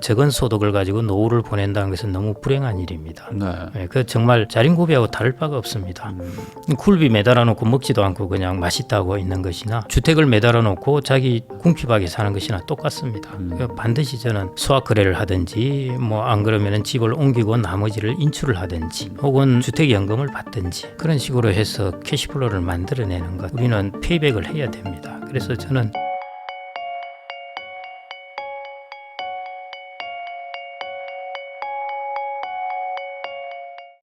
적은 소득을 가지고 노후를 보낸다는 것은 너무 불행한 일입니다. 네. 그 정말 자린고비하고 다를 바가 없습니다. 굴비 매달아 놓고 먹지도 않고 그냥 맛있다고 있는 것이나 주택을 매달아 놓고 자기 궁핍하게 사는 것이나 똑같습니다. 반드시 저는 수학 거래를 하든지 뭐 안 그러면은 집을 옮기고 나머지를 인출을 하든지 혹은 주택연금을 받든지 그런 식으로 해서 캐시플로우를 만들어내는 것, 우리는 페이백을 해야 됩니다. 그래서 저는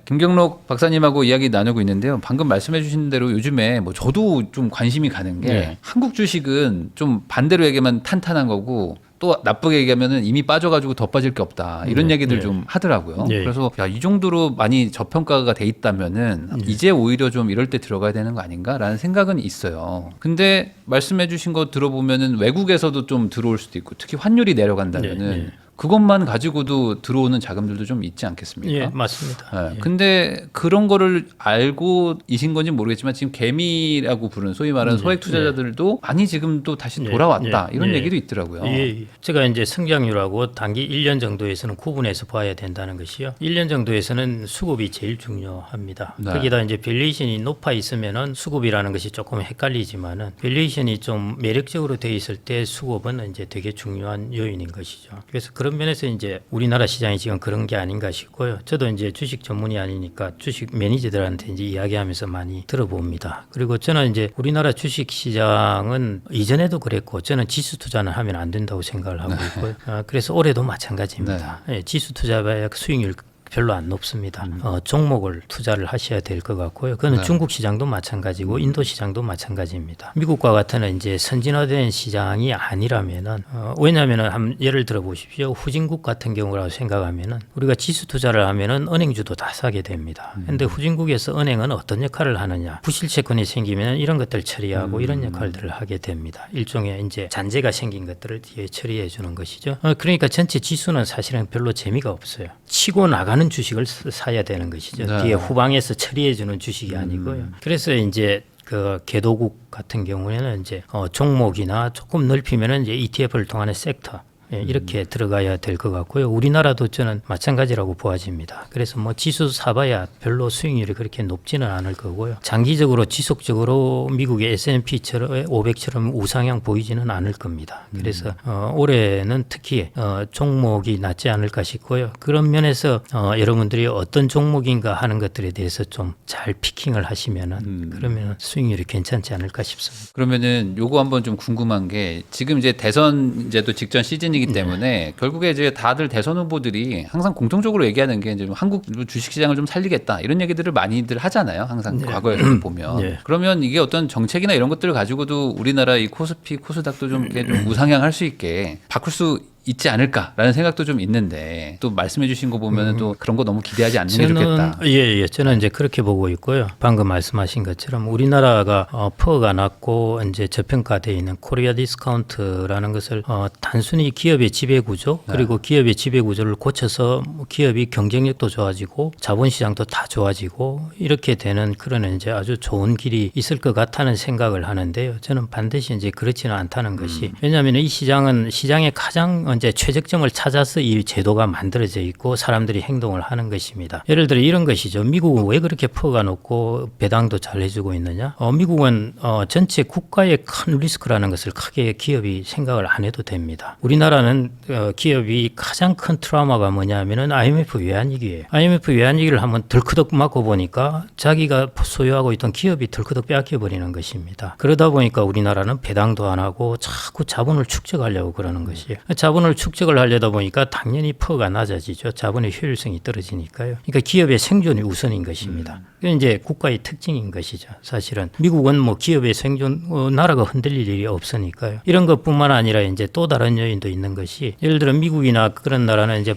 김경록 박사님하고 이야기 나누고 있는데요. 방금 말씀해 주신 대로 요즘에 뭐 저도 좀 관심이 가는 게 네. 한국 주식은 좀 반대로 얘기하면 탄탄한 거고 또 나쁘게 얘기하면은 이미 빠져가지고 더 빠질 게 없다 이런 네. 얘기들 네. 좀 하더라고요. 네. 그래서 야, 이 정도로 많이 저평가가 돼 있다면은 이제 오히려 좀 이럴 때 들어가야 되는 거 아닌가라는 생각은 있어요. 근데 말씀해 주신 거 들어보면은 외국에서도 좀 들어올 수도 있고 특히 환율이 내려간다면은 네. 네. 그것만 가지고도 들어오는 자금들도 좀 있지 않겠습니까? 예, 맞습니다. 네. 예. 근데 그런 거를 알고 이신 건지 모르겠지만 지금 개미라고 부르는 소위 말하는 소액 투자자들도 많이 지금 또 다시 돌아왔다 이런 얘기도 있더라고요. 예. 제가 이제 성장률하고 단기 1년 정도에서는 구분해서 봐야 된다는 것이요. 1년 정도에서는 수급이 제일 중요합니다. 네. 거기다 이제 밸류에이션이 높아 있으면은 수급이라는 것이 조금 헷갈리지만은 밸류에이션이 좀 매력적으로 돼 있을 때 수급은 이제 되게 중요한 요인인 것이죠. 그래서 그런 면에서 이제 우리나라 시장이 지금 그런 게 아닌가 싶고요. 저도 이제 주식 전문이 아니니까 주식 매니저들한테 이제 이야기하면서 많이 들어봅니다. 그리고 저는 이제 우리나라 주식 시장은 이전에도 그랬고 저는 지수 투자는 하면 안 된다고 생각을 하고 있고요. 그래서 올해도 마찬가지입니다. 예, 지수 투자의 수익률 별로 안 높습니다. 종목을 투자를 하셔야 될 것 같고요. 그거는 중국 시장도 마찬가지고 인도 시장도 마찬가지입니다. 미국과 같은 이제 선진화된 시장이 아니라면은 왜냐하면은 한 예를 들어 보십시오. 후진국 같은 경우라고 생각하면은 우리가 지수 투자를 하면은 은행주도 다 사게 됩니다. 그런데 후진국에서 은행은 어떤 역할을 하느냐? 부실 채권이 생기면 이런 것들 처리하고 이런 역할들을 하게 됩니다. 일종의 이제 잔재가 생긴 것들을 뒤에 처리해 주는 것이죠. 그러니까 전체 지수는 사실은 별로 재미가 없어요. 치고 나가는 주식을 사야 되는 것이죠. 네. 뒤에 후방에서 처리해 주는 주식이 아니고요. 그래서 이제 그 개도국 같은 경우에는 이제 종목이나 조금 넓히면은 이제 ETF를 통하는 섹터 이렇게 들어가야 될 것 같고요. 우리나라도 저는 마찬가지라고 보아집니다. 그래서 뭐 지수 사봐야 별로 수익률이 그렇게 높지는 않을 거고요. 장기적으로 지속적으로 미국의 S&P처럼 500처럼 우상향 보이지는 않을 겁니다. 그래서 올해는 특히 종목이 낫지 않을까 싶고요. 그런 면에서 여러분들이 어떤 종목인가 하는 것들에 대해서 좀 잘 피킹을 하시면은 그러면 수익률이 괜찮지 않을까 싶습니다. 그러면은 요거 한번 좀 궁금한 게 지금 이제 대선 이제도 직전 시즌이기 때문에 결국에 이제 다들 대선 후보들이 항상 공통적으로 얘기하는 게 이제 한국 주식시장을 좀 살리겠다 이런 얘기들을 많이들 하잖아요. 항상 과거에 보면. 그러면 이게 어떤 정책이나 이런 것들을 가지고도 우리나라 이 코스피, 코스닥도 좀 이렇게 좀 우상향할 수 있게 바꿀 수 있지 않을까라는 생각도 좀 있는데 또 말씀해 주신 거 보면은 또 그런 거 너무 기대하지 않는 게 좋겠다. 예, 저는 이제 그렇게 보고 있고요. 방금 말씀하신 것처럼 우리나라가 퍼가 낮고 이제 저평가되어 있는 코리아 디스카운트라는 것을 단순히 기업의 지배 구조 그리고 기업의 지배 구조를 고쳐서 기업이 경쟁력도 좋아지고 자본시장도 다 좋아지고 이렇게 되는 그런 이제 아주 좋은 길이 있을 것 같다는 생각을 하는데요. 저는 반드시 이제 그렇지는 않다는 것이 왜냐하면 이 시장은 시장의 가장 이제 최적점을 찾아서 이 제도가 만들어져 있고 사람들이 행동을 하는 것입니다. 예를 들어 이런 것이죠. 미국은 왜 그렇게 퍼가 높고 배당도 잘 해주고 있느냐? 미국은 전체 국가의 큰 리스크라는 것을 크게 기업이 생각을 안 해도 됩니다. 우리나라는 기업이 가장 큰 트라우마가 뭐냐면은 IMF 외환위기예요. IMF 외환위기를 한번 덜크덕 맞고 보니까 자기가 소유하고 있던 기업이 덜크덕 빼앗겨버리는 것입니다. 그러다 보니까 우리나라는 배당도 안 하고 자꾸 자본을 축적하려고 그러는 것이에요. 자본을 축적을 하려다 보니까 당연히 퍼가 낮아지죠. 자본의 효율성이 떨어지니까요. 그러니까 기업의 생존이 우선인 것입니다. 그게 이제 국가의 특징인 것이죠. 사실은 미국은 뭐 기업의 생존, 나라가 흔들릴 일이 없으니까요. 이런 것뿐만 아니라 이제 또 다른 요인도 있는 것이 예를 들어 미국이나 그런 나라는 이제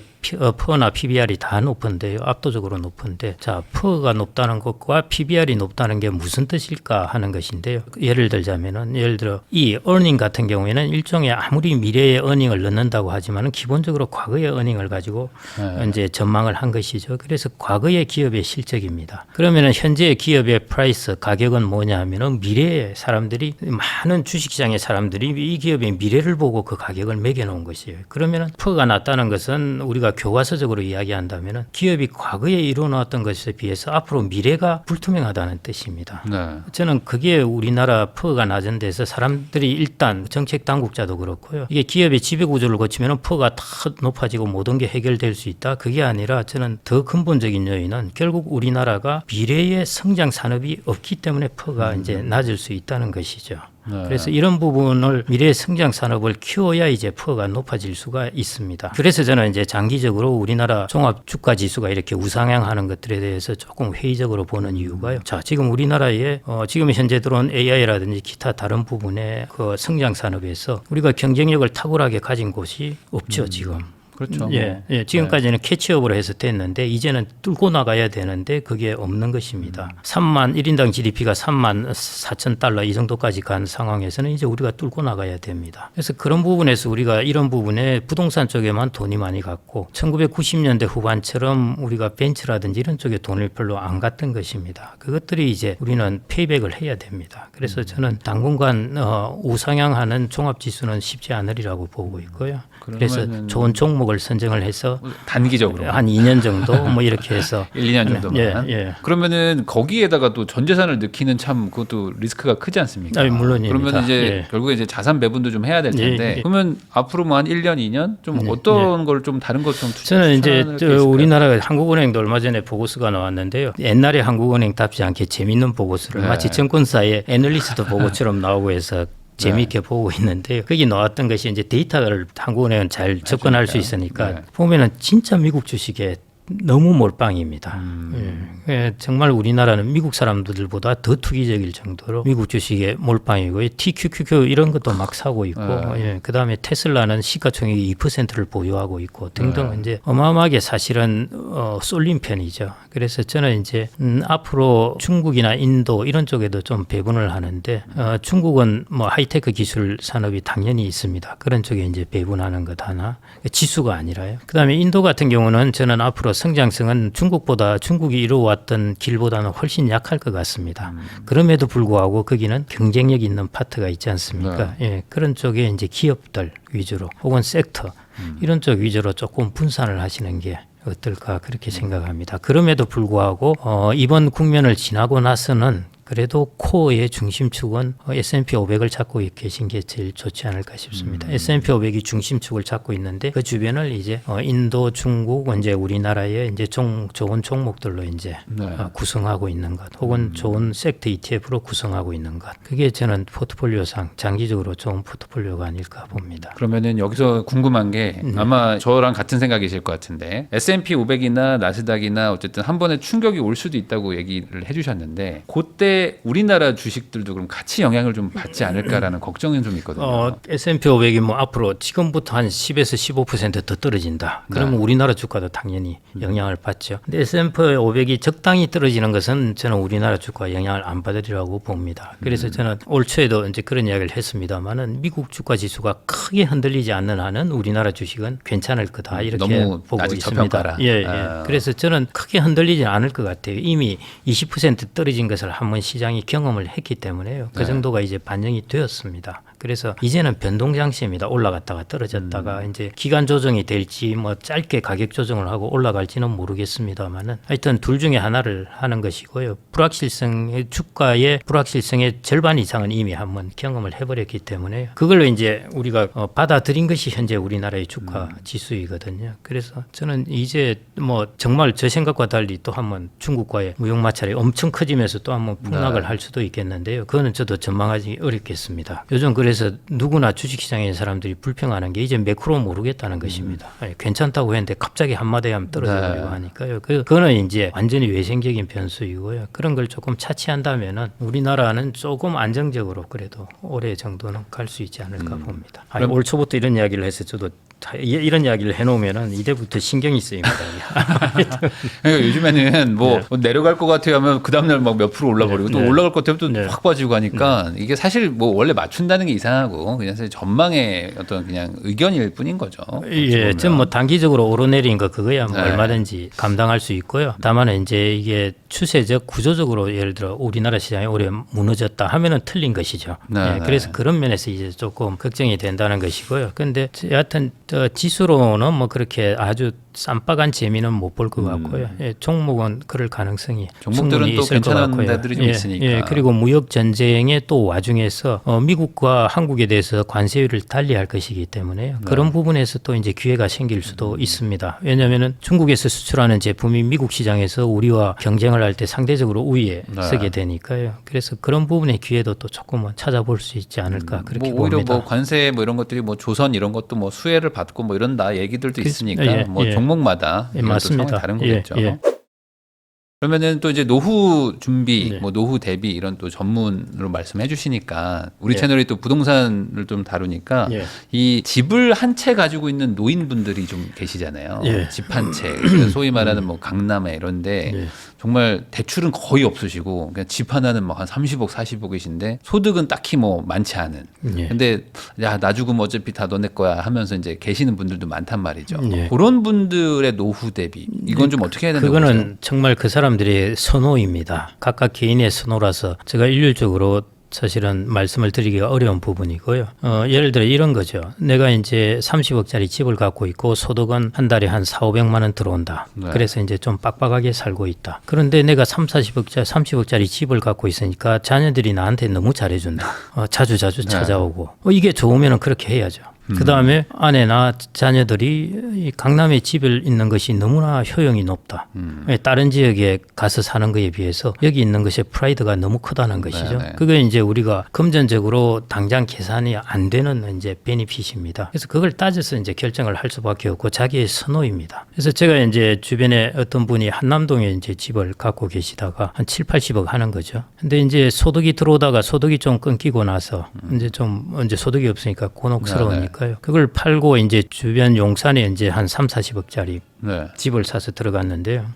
퍼나 PBR이 다 높은데요. 압도적으로 높은데 자 퍼가 높다는 것과 PBR이 높다는 게 무슨 뜻일까 하는 것인데요. 예를 들자면은 예를 들어 이 earning 같은 경우에는 일종의 아무리 미래의 earning을 넣는다고 하지만은 기본적으로 과거의 earning을 가지고 이제 전망을 한 것이죠. 그래서 과거의 기업의 실적입니다. 그러면은 현재의 기업의 프라이스 가격은 뭐냐 하면은 미래의 사람들이 많은 주식시장의 사람들이 이 기업의 미래를 보고 그 가격을 매겨놓은 것이에요. 그러면은 퍼가 낮다는 것은 우리가 교과서적으로 이야기한다면은 기업이 과거에 이루어놨던 것에 비해서 앞으로 미래가 불투명하다는 뜻입니다. 네. 저는 그게 우리나라 퍼가 낮은 데서 사람들이 일단 정책 당국자도 그렇고요. 이게 기업의 지배 구조를 거치면은 퍼가 다 높아지고 모든 게 해결될 수 있다. 그게 아니라 저는 더 근본적인 요인은 결국 우리나라가 미래의 성장 산업이 없기 때문에 퍼가 이제 낮을 수 있다는 것이죠. 네. 그래서 이런 부분을 미래 성장 산업을 키워야 이제 퍼가 높아질 수가 있습니다. 그래서 저는 이제 장기적으로 우리나라 종합 주가 지수가 이렇게 우상향하는 것들에 대해서 조금 회의적으로 보는 이유가요. 자, 지금 우리나라에 지금 현재 들어온 AI라든지 기타 다른 부분의 그 성장 산업에서 우리가 경쟁력을 탁월하게 가진 곳이 없죠, 지금. 그렇죠. 예, 지금까지는 캐치업으로 해서 됐는데 이제는 뚫고 나가야 되는데 그게 없는 것입니다. 1인당 GDP가 3만 4천 달러 이 정도까지 간 상황에서는 이제 우리가 뚫고 나가야 됩니다. 그래서 그런 부분에서 우리가 이런 부분에 부동산 쪽에만 돈이 많이 갔고 1990년대 후반처럼 우리가 벤처라든지 이런 쪽에 돈을 별로 안 갔던 것입니다. 그것들이 이제 우리는 페이백을 해야 됩니다. 그래서 저는 당분간 우상향하는 종합지수는 쉽지 않으리라고 보고 있고요. 그래서 좋은 종목을 선정을 해서 단기적으로 한 2년 정도 뭐 이렇게 해서 1, 2년 정도만. 예. 그러면은 거기에다가 또 전 재산을 넣기는 참 그것도 리스크가 크지 않습니까? 물론입니다. 그러면 이제 예. 결국에 이제 자산 배분도 좀 해야 될 텐데. 그러면 앞으로 뭐 한 1년, 2년 좀 어떤 걸 좀 다른 것 좀 저는 이제 우리나라 한국은행도 얼마 전에 보고서가 나왔는데요. 옛날에 한국은행답지 않게 재밌는 보고서를 마치 증권사의 애널리스트 보고처럼 나오고 해서 재미있게 보고 있는데요. 거기 나왔던 것이 이제 데이터를 한국은행은 잘 접근할 수 있으니까 보면은 진짜 미국 주식에 너무 몰빵입니다. 예, 정말 우리나라는 미국 사람들보다 더 투기적일 정도로 미국 주식에 몰빵이고 TQQQ 이런 것도 막 사고 있고 예, 그다음에 테슬라는 시가총액 2%를 보유하고 있고 등등 이제 어마어마하게 사실은 쏠린 편이죠. 그래서 저는 이제 앞으로 중국이나 인도 이런 쪽에도 좀 배분을 하는데 중국은 뭐 하이테크 기술 산업이 당연히 있습니다. 그런 쪽에 이제 배분하는 것 하나 지수가 아니라요. 그다음에 인도 같은 경우는 저는 앞으로 성장성은 중국이 이루어왔던 길보다는 훨씬 약할 것 같습니다. 그럼에도 불구하고 거기는 경쟁력 있는 파트가 있지 않습니까? 예, 그런 쪽에 이제 기업들 위주로 혹은 섹터 이런 쪽 위주로 조금 분산을 하시는 게 어떨까 그렇게 생각합니다. 그럼에도 불구하고 이번 국면을 지나고 나서는 그래도 코어의 중심축은 S&P 500을 잡고 계신 게 제일 좋지 않을까 싶습니다. S&P 500이 중심축을 잡고 있는데 그 주변을 이제 인도, 중국, 이제 우리나라의 이제 좋은 종목들로 이제 구성하고 있는 것, 혹은 좋은 섹터 ETF로 구성하고 있는 것. 그게 저는 포트폴리오상 장기적으로 좋은 포트폴리오가 아닐까 봅니다. 그러면은 여기서 궁금한 게 아마 저랑 같은 생각이실 것 같은데 S&P 500이나 나스닥이나 어쨌든 한 번에 충격이 올 수도 있다고 얘기를 해주셨는데 그때 우리나라 주식들도 그럼 같이 영향을 좀 받지 않을까라는 걱정은 좀 있거든요. S&P 500이 뭐 앞으로 지금부터 한 10에서 15% 더 떨어진다. 그러면 우리나라 주가도 당연히 영향을 받죠. 근데 S&P 500이 적당히 떨어지는 것은 저는 우리나라 주가 영향을 안 받으리라고 봅니다. 그래서 저는 올 초에도 이제 그런 이야기를 했습니다만은 미국 주가 지수가 크게 흔들리지 않는 한은 우리나라 주식은 괜찮을 거다 이렇게 너무 보고 아직 있습니다. 저평가라. 예. 그래서 저는 크게 흔들리지 않을 것 같아요. 이미 20% 떨어진 것을 한번 시장이 경험을 했기 때문에요. 그 정도가 이제 반영이 되었습니다. 그래서 이제는 변동장치입니다. 올라갔다가 떨어졌다가 이제 기간 조정이 될지 뭐 짧게 가격 조정을 하고 올라갈지는 모르겠습니다만은 하여튼 둘 중에 하나를 하는 것이고요. 주가의 불확실성의 절반 이상은 이미 한번 경험을 해버렸기 때문에 그걸로 이제 우리가 받아들인 것이 현재 우리나라의 주가 지수이거든요. 그래서 저는 이제 뭐 정말 저 생각과 달리 또 한번 중국과의 무역 마찰이 엄청 커지면서 또 한번 폭락을 할 수도 있겠는데요. 그거는 저도 전망하기 어렵겠습니다. 요즘 그래서 누구나 주식시장의 사람들이 불평하는 게 이제 매크로 모르겠다는 것입니다. 아니, 괜찮다고 했는데 갑자기 한마디 하면 떨어져버리고 하니까요. 그거는 이제 완전히 외생적인 변수이고요. 그런 걸 조금 차치한다면은 우리나라는 조금 안정적으로 그래도 올해 정도는 갈 수 있지 않을까 봅니다. 올 초부터 이런 이야기를 해서 저도 이런 이야기를 해놓으면은 이때부터 신경이 쓰입니다. 그러니까 요즘에는 뭐 내려갈 것 같아요 하면 그 다음날 막 몇 프로 올라버리고 또 올라갈 것 같으면 또 확 빠지고 하니까 이게 사실 뭐 원래 맞춘다는 게 이상하고 그냥 사실 전망의 어떤 그냥 의견일 뿐인 거죠. 예, 좀 뭐 단기적으로 오르내린 거 그거야 뭐 네. 얼마든지 감당할 수 있고요. 다만 이제 이게 추세적 구조적으로 예를 들어 우리나라 시장이 올해 무너졌다 하면은 틀린 것이죠. 네, 예, 네. 그래서 그런 면에서 이제 조금 걱정이 된다는 것이고요. 근데 여하튼 지수로는 뭐 그렇게 아주 쌈박한 재미는 못 볼 것 같고요. 예, 종목은 그럴 가능성이 종목들은 충분히 또 있을 것 괜찮은 같고요. 데들이 좀 있으니까. 예, 그리고 무역 전쟁의 또 와중에서 미국과 한국에 대해서 관세율을 달리할 것이기 때문에요. 그런 부분에서 또 이제 기회가 생길 수도 있습니다. 왜냐하면은 중국에서 수출하는 제품이 미국 시장에서 우리와 경쟁을 할 때 상대적으로 우위에 서게 되니까요. 그래서 그런 부분의 기회도 또 조금은 찾아볼 수 있지 않을까 그렇게 뭐 오히려 봅니다. 뭐 관세 뭐 이런 것들이 뭐 조선 이런 것도 뭐 수혜를 받고 뭐 이런다 얘기들도 있으니까 예, 뭐 예. 종목마다 예, 이런 또 맞습니다. 상황이 다른 예, 거겠죠. 예. 그러면은 또 이제 노후 준비, 네. 뭐 노후 대비 이런 또 전문으로 말씀해 주시니까 우리 예. 채널이 또 부동산을 좀 다루니까 예. 이 집을 한 채 가지고 있는 노인분들이 좀 계시잖아요. 예. 집 한 채. 그래서 소위 말하는 뭐 강남에 이런데 예. 정말 대출은 거의 없으시고 그냥 집 하나는 막 한 30억, 40억이신데 소득은 딱히 뭐 많지 않은. 예. 근데 야, 나 죽으면 어차피 다 너네 거야 하면서 이제 계시는 분들도 많단 말이죠. 예. 그런 분들의 노후 대비 이건 좀 어떻게 해야 된다고 그거는 보세요? 정말 그 사람들의 선호입니다. 각각 개인의 선호라서 제가 일률적으로 사실은 말씀을 드리기가 어려운 부분이고요. 예를 들어 이런 거죠. 내가 이제 30억짜리 집을 갖고 있고 소득은 한 달에 한 4, 500만 원 들어온다. 네. 그래서 이제 좀 빡빡하게 살고 있다. 그런데 내가 30억짜리 집을 갖고 있으니까 자녀들이 나한테 너무 잘해준다. 자주 찾아오고. 이게 좋으면 그렇게 해야죠. 그 다음에 아내나 자녀들이 이 강남에 집을 있는 것이 너무나 효용이 높다. 다른 지역에 가서 사는 것에 비해서 여기 있는 것의 프라이드가 너무 크다는 것이죠. 네. 그게 이제 우리가 금전적으로 당장 계산이 안 되는 이제 베니핏입니다. 그래서 그걸 따져서 이제 결정을 할 수밖에 없고 자기의 선호입니다. 그래서 제가 이제 주변에 어떤 분이 한남동에 이제 집을 갖고 계시다가 한 7, 80억 하는 거죠. 근데 이제 소득이 들어오다가 소득이 좀 끊기고 나서 이제 소득이 없으니까 곤혹스러우니까 그걸 팔고 이제 주변 용산에 이제 한 3, 40억짜리 네. 집을 사서 들어갔는데요.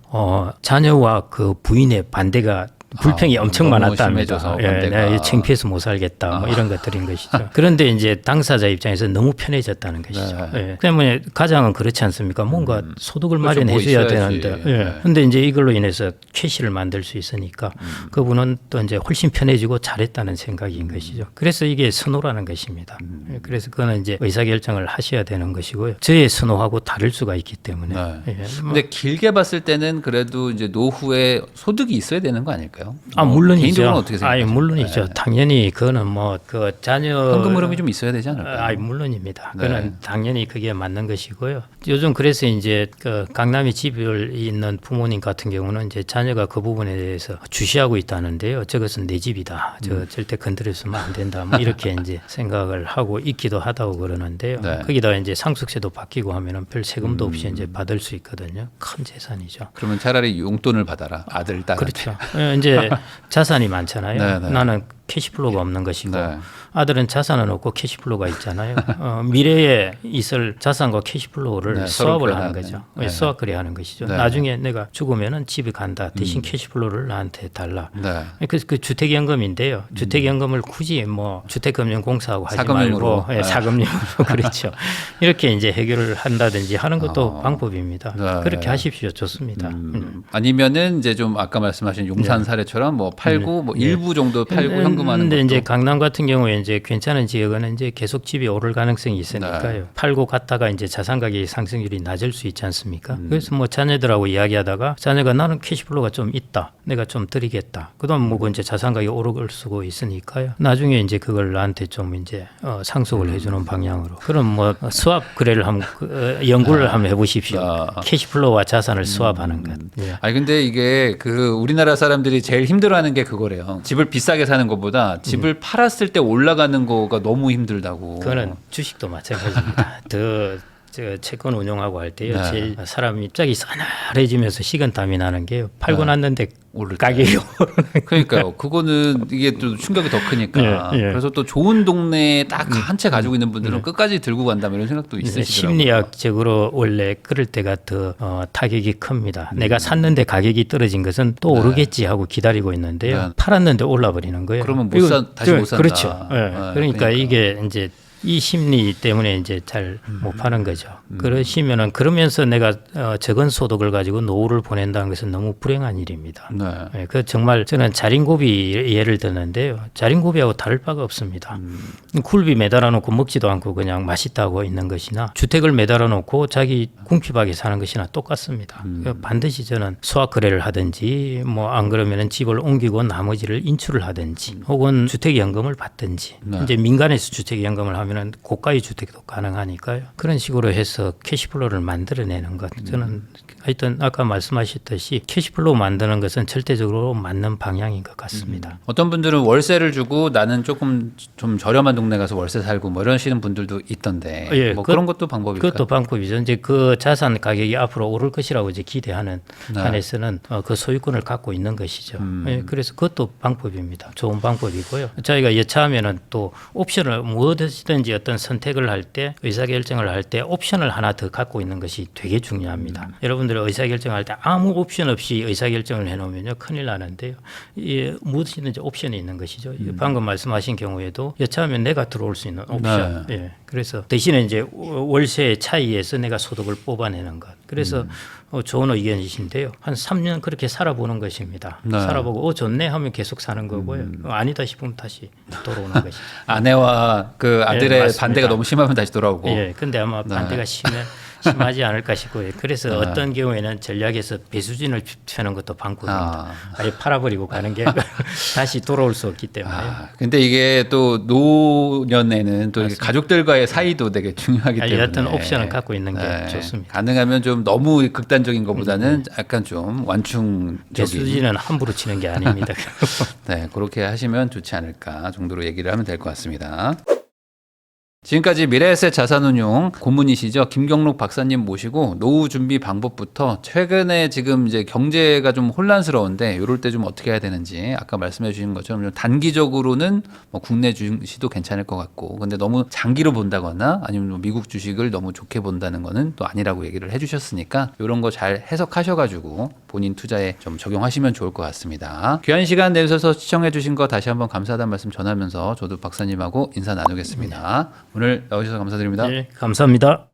자녀와 그 부인의 반대가 불평이 엄청 너무 많았답니다. 심해져서 예, 반대가. 내가 창피해서 못 살겠다. 뭐 이런 것들인 것이죠. 그런데 이제 당사자 입장에서 너무 편해졌다는 것이죠. 네. 예. 때문에 가장은 그렇지 않습니까? 뭔가 소득을 그렇죠. 마련해 뭐 줘야 있어야지. 되는데. 네. 예. 근데 이제 이걸로 인해서 캐시를 만들 수 있으니까 그분은 또 이제 훨씬 편해지고 잘했다는 생각인 것이죠. 그래서 이게 선호라는 것입니다. 예. 그래서 그거는 이제 의사결정을 하셔야 되는 것이고요. 저의 선호하고 다를 수가 있기 때문에. 네. 예. 근데 길게 봤을 때는 그래도 이제 노후에 소득이 있어야 되는 거 아닐까요? 물론이죠. 개인적으로는 어떻게 생각하세요? 물론이죠. 당연히 그거는 뭐 그 자녀 현금 흐름이 좀 있어야 되지 않을까요? 물론입니다. 네. 그는 당연히 그게 맞는 것이고요. 요즘 그래서 이제 그 강남에 집을 있는 부모님 같은 경우는 이제 자녀가 그 부분에 대해서 주시하고 있다는데요. 저것은 내 집이다. 절대 건드려서는 안 된다. 뭐 이렇게 이제 생각을 하고 있기도 하다고 그러는데요. 네. 거기다 이제 상속세도 바뀌고 하면은 별 세금도 없이 이제 받을 수 있거든요. 큰 재산이죠. 그러면 차라리 용돈을 받아라. 아들, 딸한테. 그렇죠. 이제 자산이 많잖아요. 네, 네. 나는 캐시플로우가 없는 것이고 네. 아들은 자산은 없고 캐시플로우가 있잖아요. 미래에 있을 자산과 캐시플로우를 네, 서로 수합을 하는 교환하는. 거죠. 네. 수합 거래하는 것이죠. 네. 나중에 내가 죽으면은 집이 간다. 대신 캐시플로우를 나한테 달라. 네. 그 주택연금인데요. 주택연금을 굳이 뭐 주택금융공사하고 하지 사금융으로. 말고 네. 사금융으로 그렇죠. 이렇게 이제 해결을 한다든지 하는 것도 방법입니다. 네. 그렇게 하십시오. 좋습니다. 아니면은 이제 좀 아까 말씀하신 용산 사례처럼 뭐 팔고 뭐 일부 정도 팔고 현금하는 근데 것도. 이제 강남 같은 경우에 이제 괜찮은 지역은 이제 계속 집이 오를 가능성이 있으니까요. 팔고 갔다가 이제 자산 가격의 상승률이 낮을 수 있지 않습니까? 그래서 뭐 자녀들하고 이야기하다가 자녀가 나는 캐시플로우가 좀 있다. 내가 좀 드리겠다. 그다음 뭐 이제 자산 가격이 오를 수고 있으니까요. 나중에 이제 그걸 나한테 좀 이제 상속을 해주는 방향으로. 그럼 뭐 수합 거래를 한번 연구를 한번 해보십시오. 캐시플로우와 자산을 수합하는 것. 예. 아니 근데 이게 그 우리나라 사람들이 제일 힘들어하는 게 그거래요. 집을 비싸게 사는 것보다 집을 팔았을 때 올라가는 거가 너무 힘들다고. 그거는 주식도 마찬가지입니다. 더 저 채권 운용하고 할 때요. 네. 제일 사람이 갑자기 싸늘해지면서 식은땀이 나는 게요. 팔고 네. 났는데 오를 때. 가격이 그러니까요. 그거는 이게 또 충격이 더 크니까. 예. 그래서 또 좋은 동네에 딱 한 채 가지고 있는 분들은 끝까지 들고 간다 이런 생각도 있으시더라고요. 심리학적으로 원래 그럴 때가 더 타격이 큽니다. 내가 샀는데 가격이 떨어진 것은 또 오르겠지 하고 기다리고 있는데요. 네. 팔았는데 올라 버리는 거예요. 그러면 그리고 다시 못 산다. 그렇죠. 예. 그러니까 그러니까. 이게 이제 이 심리 때문에 이제 잘 못 파는 거죠. 그러시면은 그러면서 내가 적은 소득을 가지고 노후를 보낸다는 것은 너무 불행한 일입니다. 네. 예, 그 정말 저는 자린고비 예를 드는데요. 자린고비하고 다를 바가 없습니다. 굴비 매달아 놓고 먹지도 않고 그냥 맛있다고 있는 것이나 주택을 매달아 놓고 자기 궁핍하게 사는 것이나 똑같습니다. 반드시 저는 수학 거래를 하든지 뭐 안 그러면은 집을 옮기고 나머지를 인출을 하든지 혹은 주택연금을 받든지 네. 이제 민간에서 주택연금을 하면은 고가의 주택도 가능하니까요. 그런 식으로 해서 캐시플로우를 만들어내는 것. 저는 하여튼 아까 말씀하셨듯이 캐시플로우 만드는 것은 절대적으로 맞는 방향인 것 같습니다. 어떤 분들은 월세를 주고 나는 조금 좀 저렴한 동네 가서 월세 살고 뭐 이러시는 분들도 있던데 예, 뭐 그- 그런 것도 방법일까요? 그것도 방법이죠. 이제 그 자산 가격이 앞으로 오를 것이라고 이제 기대하는 네. 한에서는 그 소유권을 갖고 있는 것이죠. 예, 그래서 그것도 방법입니다. 좋은 방법이고요. 저희가 여차하면은 또 옵션을 무엇이든지 어떤 선택을 할 때 의사결정을 할 때 옵션을 하나 더 갖고 있는 것이 되게 중요합니다. 여러분들이 의사결정할 때 아무 옵션 없이 의사결정을 해놓으면요 큰일 나는데요. 이 무엇이든지 옵션이 있는 것이죠. 방금 말씀하신 경우에도 여차하면 내가 들어올 수 있는 옵션. 예. 그래서 대신에 이제 월세 차이에서 내가 소득을 뽑아내는 것. 그래서 좋은 의견이신데요. 한 3년 그렇게 살아보는 것입니다. 네. 살아보고 좋네 하면 계속 사는 거고요. 아니다 싶으면 다시 돌아오는 것이죠. 아내와 그 아들의 맞습니다. 반대가 너무 심하면 다시 돌아오고. 예, 근데 아마 반대가 심하지 않을까 싶고요. 그래서 어떤 경우에는 전략에서 배수진을 펴는 것도 방법입니다. 아예 팔아버리고 가는 게 다시 돌아올 수 없기 때문에. 근데 이게 또 노년에는 또 이게 가족들과의 사이도 되게 중요하기 때문에 여하튼 옵션을 갖고 있는 게 좋습니다. 가능하면 좀 너무 극단적인 것보다는 약간 좀 완충적인 배수진은 함부로 치는 게 아닙니다. 네, 그렇게 하시면 좋지 않을까 정도로 얘기를 하면 될 것 같습니다. 지금까지 미래에셋 자산운용 고문이시죠 김경록 박사님 모시고 노후 준비 방법부터 최근에 지금 이제 경제가 좀 혼란스러운데 이럴 때 좀 어떻게 해야 되는지 아까 말씀해 주신 것처럼 좀 단기적으로는 뭐 국내 주식도 괜찮을 것 같고 근데 너무 장기로 본다거나 아니면 뭐 미국 주식을 너무 좋게 본다는 거는 또 아니라고 얘기를 해주셨으니까 이런 거 잘 해석하셔가지고 본인 투자에 좀 적용하시면 좋을 것 같습니다. 귀한 시간 내주셔서 시청해 주신 거 다시 한번 감사하다는 말씀 전하면서 저도 박사님하고 인사 나누겠습니다. 오늘 나오셔서 감사드립니다. 네, 감사합니다.